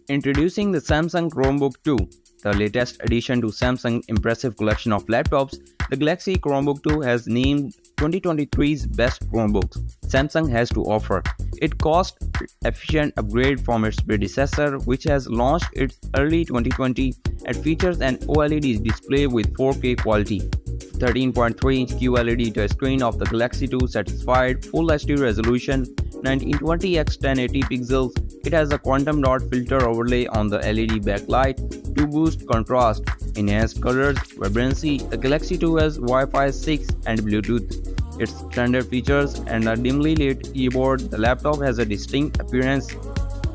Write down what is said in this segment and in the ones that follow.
Introducing the Samsung Chromebook 2, the latest addition to Samsung's impressive collection of laptops. The Galaxy Chromebook 2 has named 2023's best Chromebooks Samsung has to offer. It cost-efficient upgrade from its predecessor, which has launched its early 2020 and features an OLED display with 4K quality. 13.3-inch QLED touchscreen of the Galaxy 2 satisfied full HD resolution, 1920x1080 pixels. It has a quantum dot filter overlay on the LED backlight to boost contrast, enhance colors, vibrancy. The Galaxy 2 has Wi-Fi 6 and Bluetooth. Its standard features and a dimly lit keyboard. The laptop has a distinct appearance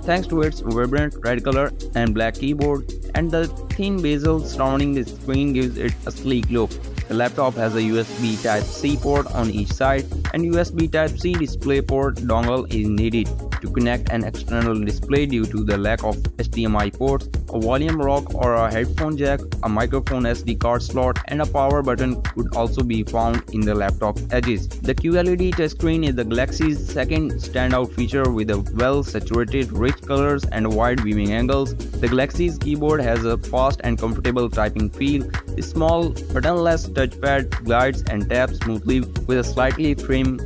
thanks to its vibrant red color and black keyboard, and the thin bezel surrounding the screen gives it a sleek look. The laptop has a USB Type-C port on each side, and USB Type-C DisplayPort dongle is needed to connect an external display due to the lack of HDMI ports. A volume rock or a headphone jack, a microphone SD card slot, and a power button could also be found in the laptop edges. The QLED touchscreen is the Galaxy's second standout feature with a well-saturated, rich colors and wide viewing angles. The Galaxy's keyboard has a fast and comfortable typing feel. The small buttonless touchpad glides and taps smoothly with a slightly trim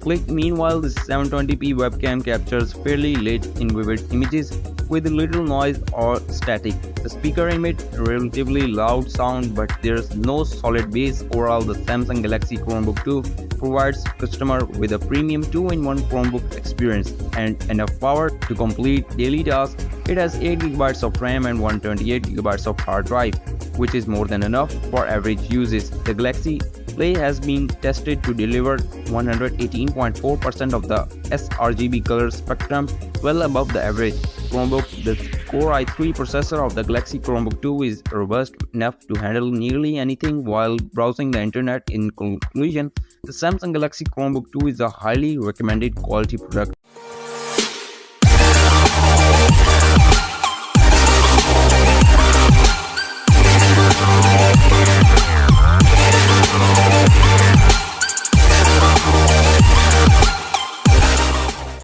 click. Meanwhile, the 720p webcam captures fairly lit in vivid images with little noise or static. The speaker emits relatively loud sound, but there's no solid bass. Overall, the Samsung Galaxy Chromebook 2 provides customer with a premium 2-in-1 Chromebook experience and enough power to complete daily tasks. It has 8GB of RAM and 128GB of hard drive, which is more than enough for average uses. The Galaxy Play has been tested to deliver 118.4% of the sRGB color spectrum, well above the average Chromebook. The Core i3 processor of the Galaxy Chromebook 2 is robust enough to handle nearly anything while browsing the internet. In conclusion, the Samsung Galaxy Chromebook 2 is a highly recommended quality product.